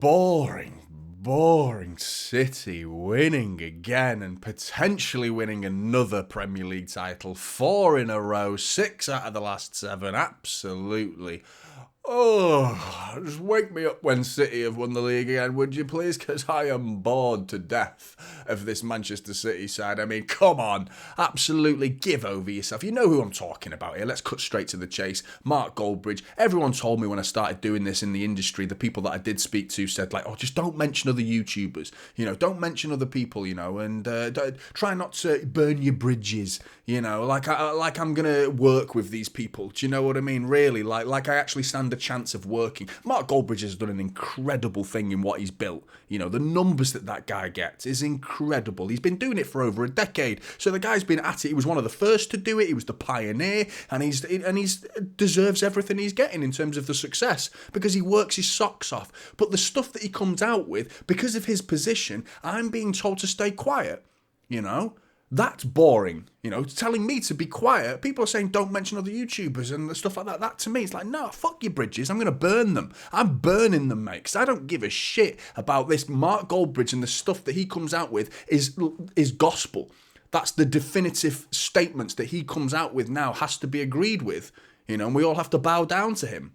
Boring City winning again and potentially winning another Premier League title. 4 in a row, 6 out of the last 7. Absolutely. Oh, just wake me up when City have won the league again, would you please? Because I am bored to death of this Manchester City side. I mean, come on. Absolutely give over yourself. You know who I'm talking about here. Let's cut straight to the chase. Mark Goldbridge. Everyone told me when I started doing this in the industry, the people that I did speak to said, like, oh, just don't mention other YouTubers. You know, don't mention other people, you know, and try not to burn your bridges, you know, like I'm going to work with these people. Do you know what I mean? Really, like I actually stand a chance of working. Mark Goldbridge has done an incredible thing in what he's built. You know, the numbers that guy gets is incredible. He's been doing it for over a decade. So the guy's been at it. He was one of the first to do it. He was the pioneer, and he's deserves everything he's getting in terms of the success because he works his socks off. But the stuff that he comes out with, because of his position, I'm being told to stay quiet. You know? That's boring, you know, telling me to be quiet. People are saying don't mention other YouTubers and stuff like that. That to me, it's like, no, fuck your bridges. I'm going to burn them. I'm burning them, mate, because I don't give a shit about this Mark Goldbridge, and the stuff that he comes out with is gospel. That's the definitive statements that he comes out with now has to be agreed with, you know, and we all have to bow down to him.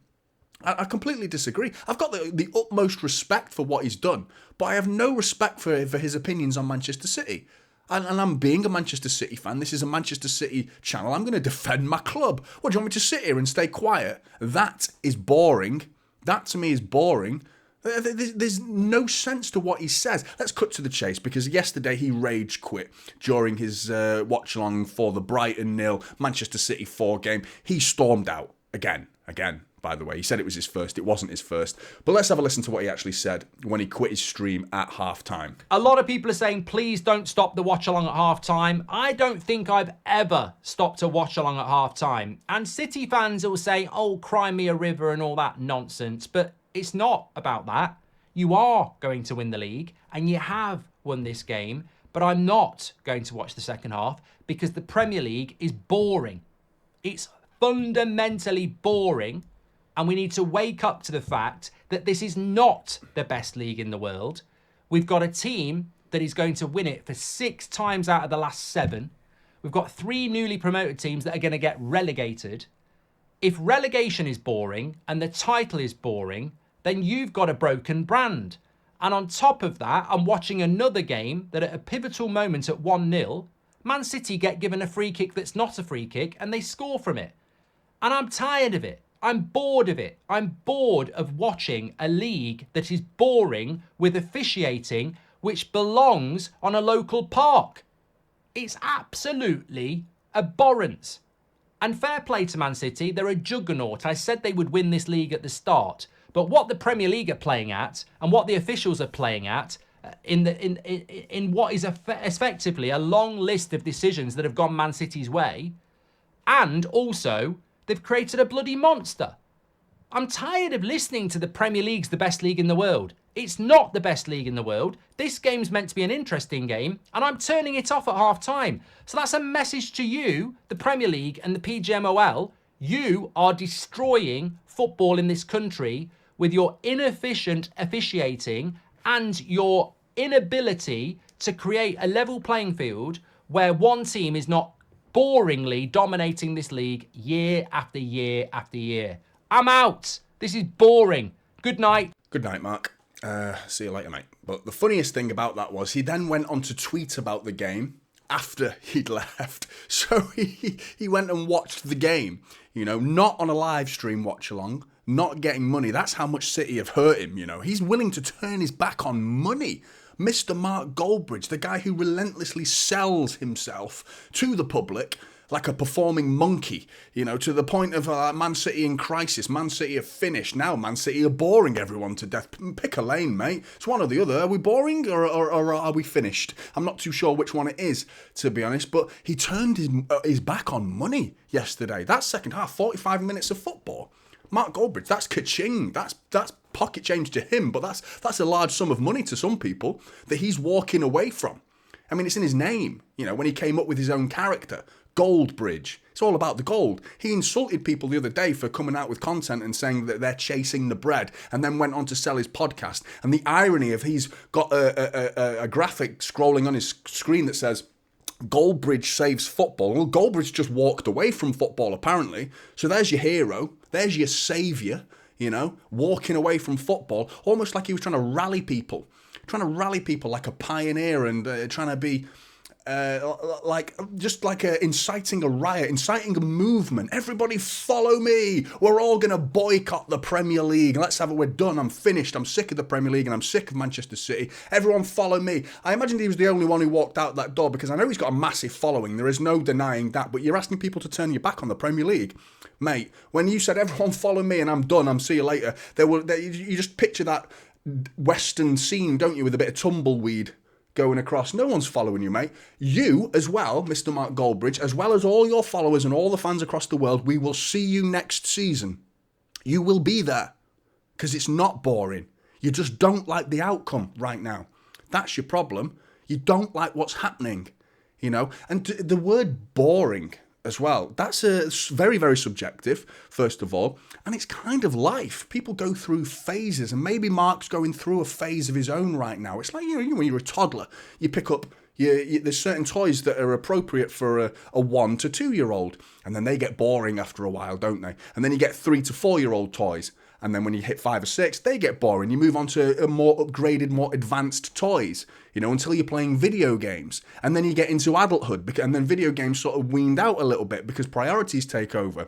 I completely disagree. I've got the utmost respect for what he's done, but I have no respect for his opinions on Manchester City. And I'm being a Manchester City fan. This is a Manchester City channel. I'm going to defend my club. What, do you want me to sit here and stay quiet? That is boring. That to me is boring. There's no sense to what he says. Let's cut to the chase, because yesterday he rage quit during his watch along for the Brighton 0 Manchester City 4 game. He stormed out again. By the way, he said it was his first. It wasn't his first. But let's have a listen to what he actually said when he quit his stream at half-time. A lot of people are saying, please don't stop the watch-along at half-time. I don't think I've ever stopped a watch-along at half-time. And City fans will say, oh, cry me a river and all that nonsense. But it's not about that. You are going to win the league, and you have won this game. But I'm not going to watch the second half because the Premier League is boring. It's fundamentally boring. And we need to wake up to the fact that this is not the best league in the world. We've got a team that is going to win it for 6 times out of the last 7. We've got 3 newly promoted teams that are going to get relegated. If relegation is boring and the title is boring, then you've got a broken brand. And on top of that, I'm watching another game that at a pivotal moment at 1-0, Man City get given a free kick that's not a free kick and they score from it. And I'm tired of it. I'm bored of it. I'm bored of watching a league that is boring with officiating which belongs on a local park. It's absolutely abhorrent. And fair play to Man City, they're a juggernaut. I said they would win this league at the start. But what the Premier League are playing at and what the officials are playing at in what is effectively a long list of decisions that have gone Man City's way, and also they've created a bloody monster. I'm tired of listening to the Premier League's the best league in the world. It's not the best league in the world. This game's meant to be an interesting game, and I'm turning it off at half-time. So that's a message to you, the Premier League and the PGMOL. You are destroying football in this country with your inefficient officiating and your inability to create a level playing field where one team is not boringly dominating this league year after year after year. I'm out. This is boring. Good night. Good night, Mark. See you later, mate. But the funniest thing about that was he then went on to tweet about the game after he'd left. So he went and watched the game, you know, not on a live stream watch along, not getting money. That's how much City have hurt him, you know. He's willing to turn his back on money. Mr. Mark Goldbridge, the guy who relentlessly sells himself to the public like a performing monkey, you know, to the point of Man City in crisis. Man City are finished. Now Man City are boring everyone to death. Pick a lane, mate. It's one or the other. Are we boring or are we finished? I'm not too sure which one it is, to be honest, but he turned his back on money yesterday. That second half, 45 minutes of football. Mark Goldbridge, that's ka-ching. That's pocket change to him, but that's a large sum of money to some people that he's walking away from. I mean, it's in his name. You know, when he came up with his own character, Goldbridge, It's all about the gold. He insulted people the other day for coming out with content and saying that they're chasing the bread, and then went on to sell his podcast. And the irony of he's got a graphic scrolling on his screen that says, Goldbridge saves football. Well, Goldbridge just walked away from football, apparently. So there's your hero. There's your saviour, walking away from football, almost like he was trying to rally people like a pioneer, and trying to be inciting a riot, inciting a movement. Everybody follow me. We're all going to boycott the Premier League. Let's have it. We're done. I'm finished. I'm sick of the Premier League and I'm sick of Manchester City. Everyone follow me. I imagined he was the only one who walked out that door, because I know he's got a massive following. There is no denying that. But you're asking people to turn your back on the Premier League. Mate, when you said everyone follow me and I'm done, I'm see you later, you just picture that Western scene, don't you, with a bit of tumbleweed going across. No one's following you, mate. You as well, Mr. Mark Goldbridge, as well as all your followers and all the fans across the world, we will see you next season. You will be there, because it's not boring. You just don't like the outcome right now. That's your problem. You don't like what's happening, And the word boring as well, that's very, very subjective, first of all, and it's kind of life. People go through phases, and maybe Mark's going through a phase of his own right now. It's like, when you're a toddler, you pick up, there's certain toys that are appropriate for a 1 to 2 year old, and then they get boring after a while, don't they? And then you get 3 to 4 year old toys, and then when you hit 5 or 6, they get boring. You move on to a more upgraded, more advanced toys, until you're playing video games. And then you get into adulthood, and then video games sort of weaned out a little bit because priorities take over.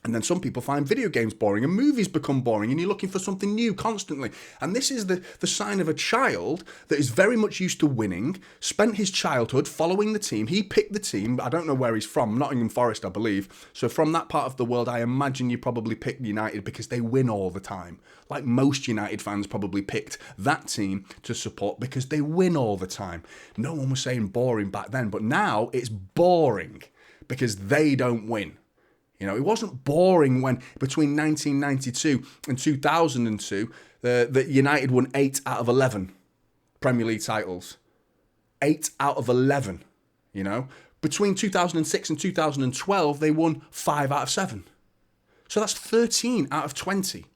And then some people find video games boring, and movies become boring, and you're looking for something new constantly. And this is the sign of a child that is very much used to winning, spent his childhood following the team. He picked the team. I don't know where he's from, Nottingham Forest, I believe. So from that part of the world, I imagine you probably picked United because they win all the time. Like most United fans probably picked that team to support because they win all the time. No one was saying boring back then, but now it's boring because they don't win. It wasn't boring when between 1992 and 2002 that United won 8 out of 11 Premier League titles. 8 out of 11, Between 2006 and 2012, they won 5 out of 7. So that's 13 out of 20.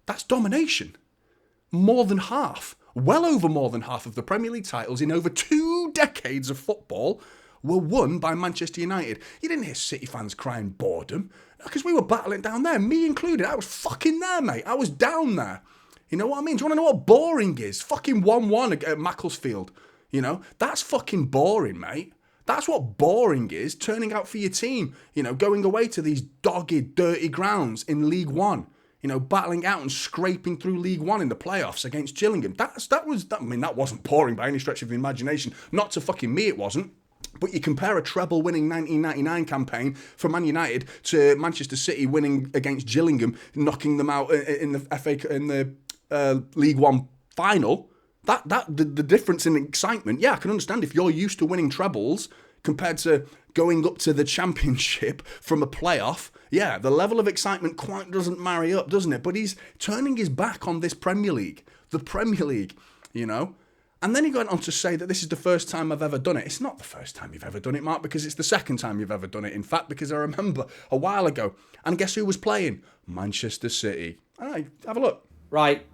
That's domination. More than half, well over more than half of the Premier League titles in over 2 decades of football were won by Manchester United. You didn't hear City fans crying boredom, because we were battling down there, me included. I was fucking there, mate. I was down there. You know what I mean? Do you want to know what boring is? Fucking 1-1 at Macclesfield. That's fucking boring, mate. That's what boring is, turning out for your team. Going away to these dogged, dirty grounds in League One. Battling out and scraping through League One in the playoffs against Gillingham. That wasn't boring by any stretch of the imagination. Not to fucking me, it wasn't. But you compare a treble-winning 1999 campaign for Man United to Manchester City winning against Gillingham, knocking them out in the League One final. The difference in excitement. Yeah, I can understand if you're used to winning trebles compared to going up to the Championship from a playoff. Yeah, the level of excitement quite doesn't marry up, doesn't it? But he's turning his back on this Premier League, the Premier League. And then he went on to say that this is the first time I've ever done it. It's not the first time you've ever done it, Mark, because it's the second time you've ever done it. In fact, because I remember a while ago, and guess who was playing? Manchester City. All right, have a look. Right.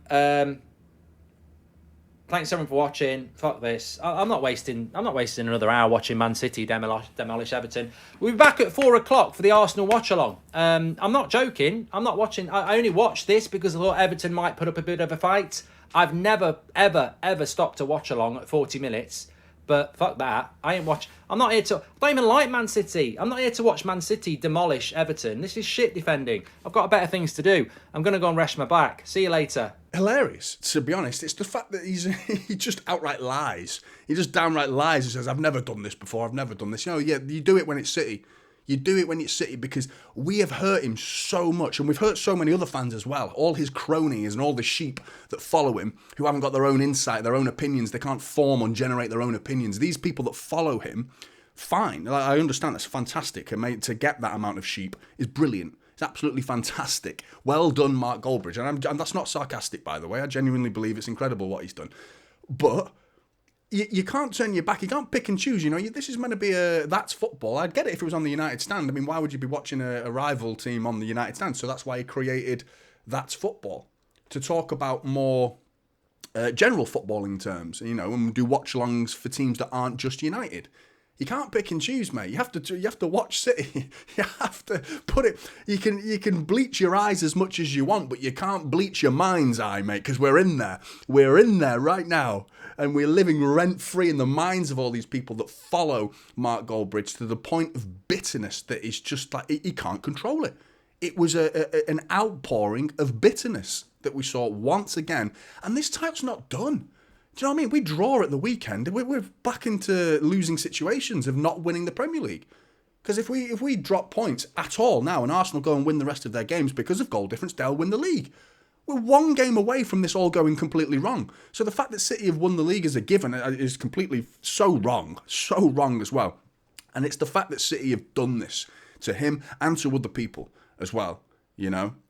Thanks everyone for watching. Fuck this. I'm not wasting another hour watching Man City demolish Everton. We'll be back at 4:00 for the Arsenal watch along. I'm not joking. I'm not watching. I only watched this because I thought Everton might put up a bit of a fight. I've never, ever, ever stopped to watch along at 40 minutes. But fuck that. I'm not here to... I don't even like Man City. I'm not here to watch Man City demolish Everton. This is shit defending. I've got better things to do. I'm going to go and rest my back. See you later. Hilarious, to be honest. It's the fact that he just outright lies. He just downright lies and says, I've never done this before. I've never done this. Yeah, you do it when it's City. You do it when it's City because we have hurt him so much, and we've hurt so many other fans as well. All his cronies and all the sheep that follow him who haven't got their own insight, their own opinions. They can't form and generate their own opinions. These people that follow him, fine. I understand that's fantastic. And to get that amount of sheep is brilliant. It's absolutely fantastic. Well done, Mark Goldbridge. And that's not sarcastic, by the way. I genuinely believe it's incredible what he's done. But you can't turn your back. You can't pick and choose. This is meant to be that's football. I'd get it if it was on the United stand. I mean, why would you be watching a rival team on the United stand? So that's why he created That's Football, to talk about more general footballing terms, and do watch-alongs for teams that aren't just United. You can't pick and choose, mate. You have to watch City. You have to put it. You can bleach your eyes as much as you want, but you can't bleach your mind's eye, mate. Because we're in there. We're in there right now, and we're living rent-free in the minds of all these people that follow Mark Goldbridge to the point of bitterness that is just like he can't control it. It was an outpouring of bitterness that we saw once again, and this title's not done. Do you know what I mean? We draw at the weekend, we're back into losing situations of not winning the Premier League. Because if we drop points at all now and Arsenal go and win the rest of their games because of goal difference, they'll win the league. We're one game away from this all going completely wrong. So the fact that City have won the league as a given is completely so wrong as well. And it's the fact that City have done this to him and to other people as well,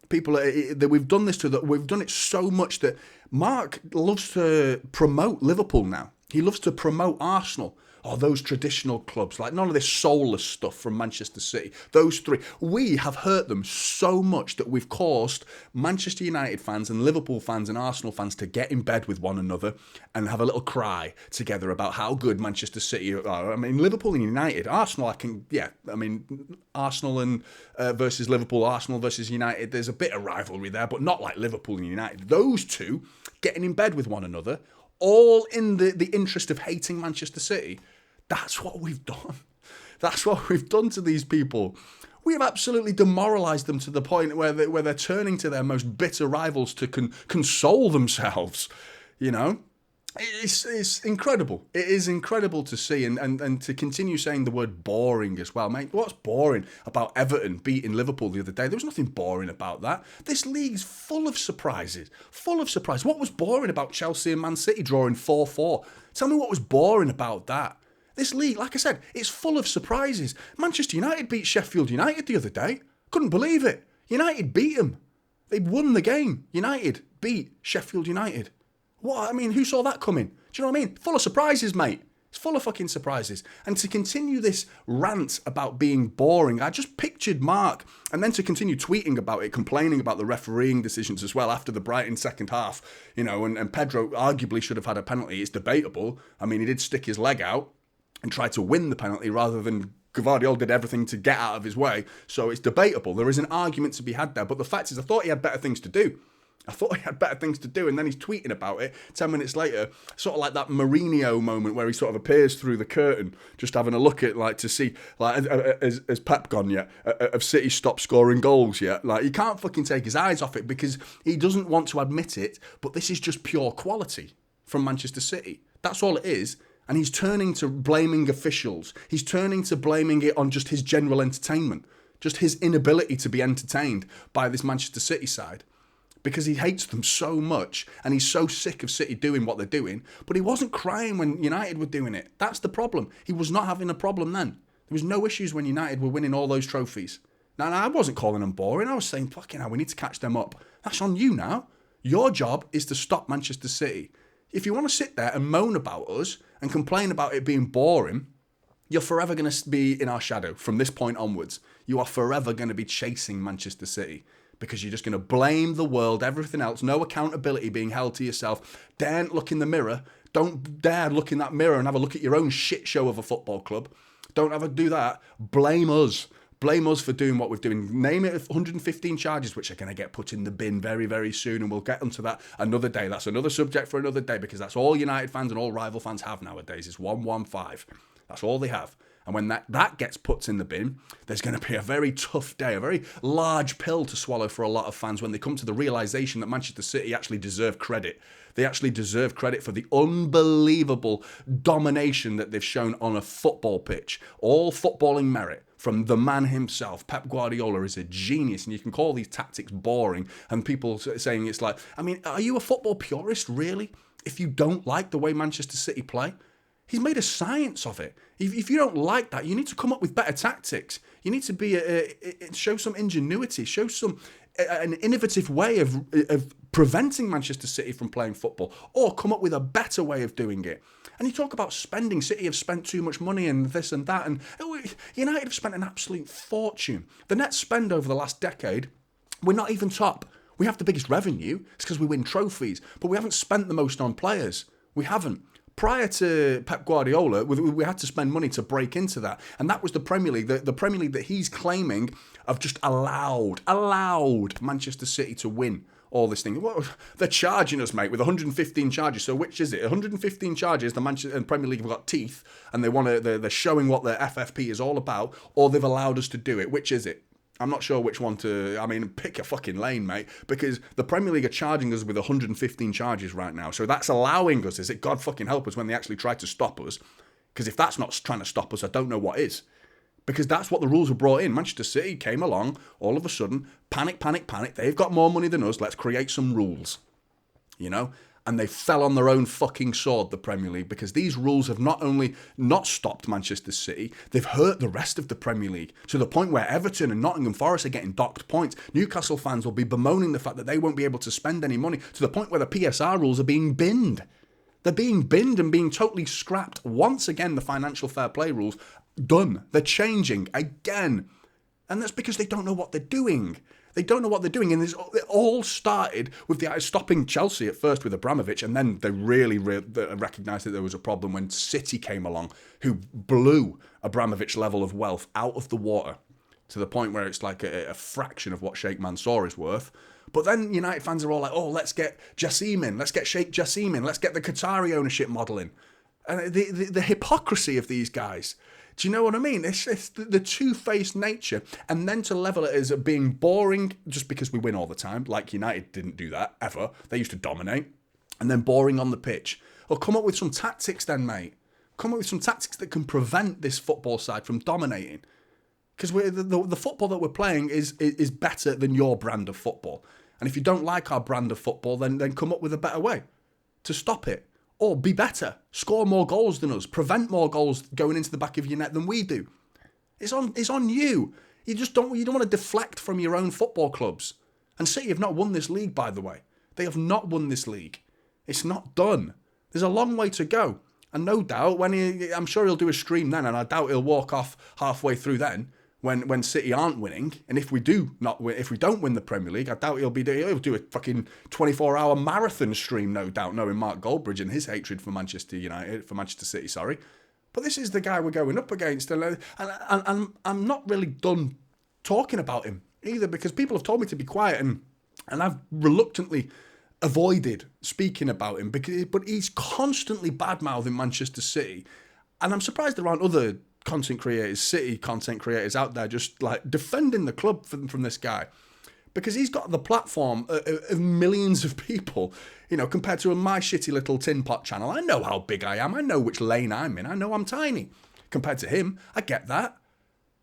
People that we've done this to, that we've done it so much that Mark loves to promote Liverpool now. He loves to promote Arsenal, or those traditional clubs, like none of this soulless stuff from Manchester City. Those three, we have hurt them so much that we've caused Manchester United fans and Liverpool fans and Arsenal fans to get in bed with one another and have a little cry together about how good Manchester City are. I mean, Liverpool and United, Arsenal, Arsenal and versus Liverpool, Arsenal versus United, there's a bit of rivalry there, but not like Liverpool and United. Those two getting in bed with one another, all in the interest of hating Manchester City. That's what we've done. That's what we've done to these people. We have absolutely demoralised them to the point where they're turning to their most bitter rivals to console themselves. It's incredible. It is incredible to see, and to continue saying the word boring as well, mate. What's boring about Everton beating Liverpool the other day? There was nothing boring about that. This league's full of surprises. What was boring about Chelsea and Man City drawing 4-4? Tell me what was boring about that. This league, like I said, it's full of surprises. Manchester United beat Sheffield United the other day. Couldn't believe it. United beat them. They won the game. United beat Sheffield United. What? I mean, who saw that coming? Do you know what I mean? Full of surprises, mate. It's full of fucking surprises. And to continue this rant about being boring, I just pictured Mark, and then to continue tweeting about it, complaining about the refereeing decisions as well after the Brighton second half, and Pedro arguably should have had a penalty. It's debatable. I mean, he did stick his leg out and try to win the penalty rather than Gvardiol did everything to get out of his way. So it's debatable. There is an argument to be had there. But the fact is, I thought he had better things to do. And then he's tweeting about it 10 minutes later, sort of like that Mourinho moment where he sort of appears through the curtain, just having a look at, like, to see, like, has Pep gone yet? Have City stopped scoring goals yet? Like, he can't fucking take his eyes off it because he doesn't want to admit it, but this is just pure quality from Manchester City. That's all it is. And he's turning to blaming officials. He's turning to blaming it on just his general entertainment, just his inability to be entertained by this Manchester City side. Because he hates them so much and he's so sick of City doing what they're doing. But he wasn't crying when United were doing it. That's the problem. He was not having a problem then. There was no issues when United were winning all those trophies. Now, I wasn't calling them boring. I was saying, fucking hell, we need to catch them up. That's on you now. Your job is to stop Manchester City. If you want to sit there and moan about us and complain about it being boring, you're forever going to be in our shadow from this point onwards. You are forever going to be chasing Manchester City. Because you're just going to blame the world, everything else, no accountability being held to yourself. Daren't look in the mirror. Don't dare look in that mirror and have a look at your own shit show of a football club. Don't ever do that. Blame us. Blame us for doing what we're doing. Name it 115 charges, which are going to get put in the bin very, very soon, and we'll get onto that another day. That's another subject for another day, because that's all United fans and all rival fans have nowadays, is 115. That's all they have. And when that gets put in the bin, there's going to be a very tough day, a very large pill to swallow for a lot of fans when they come to the realisation that Manchester City actually deserve credit. They actually deserve credit for the unbelievable domination that they've shown on a football pitch. All footballing merit from the man himself. Pep Guardiola is a genius, and you can call these tactics boring, and people saying it's like, I mean, are you a football purist, really? If you don't like the way Manchester City play? He's made a science of it. If you don't like that, you need to come up with better tactics. You need to be show some ingenuity, show some an innovative way of preventing Manchester City from playing football, or come up with a better way of doing it. And you talk about spending. City have spent too much money and this and that, and United have spent an absolute fortune. The net spend over the last decade, we're not even top. We have the biggest revenue. It's because we win trophies, but we haven't spent the most on players. We haven't. Prior to Pep Guardiola, we had to spend money to break into that. And that was the Premier League. The Premier League that he's claiming have just allowed Manchester City to win all this thing. Well, they're charging us, mate, with 115 charges. So which is it? 115 charges, the Manchester and Premier League have got teeth, and they're showing what the FFP is all about, or they've allowed us to do it. Which is it? I'm not sure which one to... I mean, pick a fucking lane, mate, because the Premier League are charging us with 115 charges right now. So that's allowing us, is it? God fucking help us when they actually try to stop us. Because if that's not trying to stop us, I don't know what is. Because that's what the rules were brought in. Manchester City came along, all of a sudden, panic. They've got more money than us. Let's create some rules. You know? And they fell on their own fucking sword, the Premier League, because these rules have not only not stopped Manchester City, they've hurt the rest of the Premier League to the point where Everton and Nottingham Forest are getting docked points. Newcastle fans will be bemoaning the fact that they won't be able to spend any money, to the point where the PSR rules are being binned. They're being binned and being totally scrapped. Once again, the financial fair play rules, done. They're changing again. And that's because they don't know what they're doing. They don't know what they're doing, and it all started with the stopping Chelsea at first with Abramovich, and then they really recognised that there was a problem when City came along, who blew Abramovich's level of wealth out of the water to the point where it's like a fraction of what Sheikh Mansour is worth. But then United fans are all like, oh, let's get Jassim in, let's get Sheikh Jassim in, let's get the Qatari ownership model in. And the hypocrisy of these guys. Do you know what I mean? It's the two-faced nature, and then to level it as being boring just because we win all the time, like United didn't do that, ever. They used to dominate, and then boring on the pitch. Or come up with some tactics then, mate. Come up with some tactics that can prevent this football side from dominating. Because the football that we're playing is better than your brand of football. And if you don't like our brand of football, then come up with a better way to stop it. Or be better, score more goals than us, prevent more goals going into the back of your net than we do. It's on you. You don't want to deflect from your own football clubs. And City have not won this league, by the way. They have not won this league. It's not done. There's a long way to go. And no doubt, I'm sure he'll do a stream then, and I doubt he'll walk off halfway through then, when City aren't winning. And if we don't win the Premier League, I doubt he'll do a fucking 24-hour marathon stream, no doubt, knowing Mark Goldbridge and his hatred for Manchester City, sorry. But this is the guy we're going up against, and I'm not really done talking about him either, because people have told me to be quiet, and I've reluctantly avoided speaking about him, but he's constantly bad-mouthing Manchester City, and I'm surprised there aren't other City content creators out there just like defending the club from this guy, because he's got the platform of millions of people, you know, compared to my shitty little tin pot channel. I know how big I am. I know which lane I'm in. I know I'm tiny compared to him. I get that.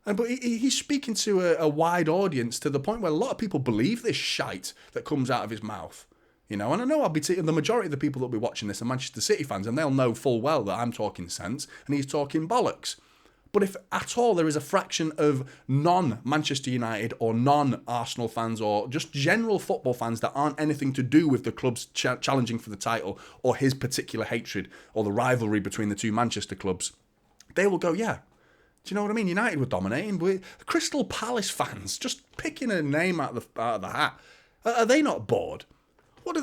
But he's speaking to a wide audience to the point where a lot of people believe this shite that comes out of his mouth. You know, and I know the majority of the people that will be watching this are Manchester City fans, and they'll know full well that I'm talking sense and he's talking bollocks. But if at all there is a fraction of non-Manchester United or non-Arsenal fans or just general football fans that aren't anything to do with the clubs challenging for the title or his particular hatred or the rivalry between the two Manchester clubs, they will go, yeah. Do you know what I mean? United were dominating. Crystal Palace fans, just picking a name out of the hat, are they not bored? What do?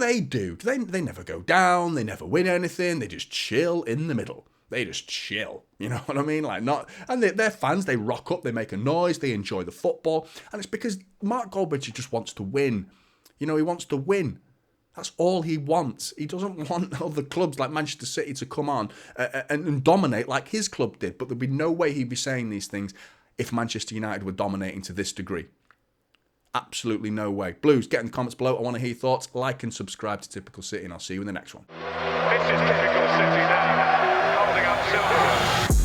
They never go down. They never win anything. They just chill in the middle. They just chill, you know what I mean? And they're fans, they rock up, they make a noise, they enjoy the football. And it's because Mark Goldbridge just wants to win. You know, he wants to win. That's all he wants. He doesn't want other clubs like Manchester City to come on and dominate like his club did. But there'd be no way he'd be saying these things if Manchester United were dominating to this degree. Absolutely no way. Blues, get in the comments below. I want to hear your thoughts. Like and subscribe to Typical City, and I'll see you in the next one. This is Typical City now. Holding up silver.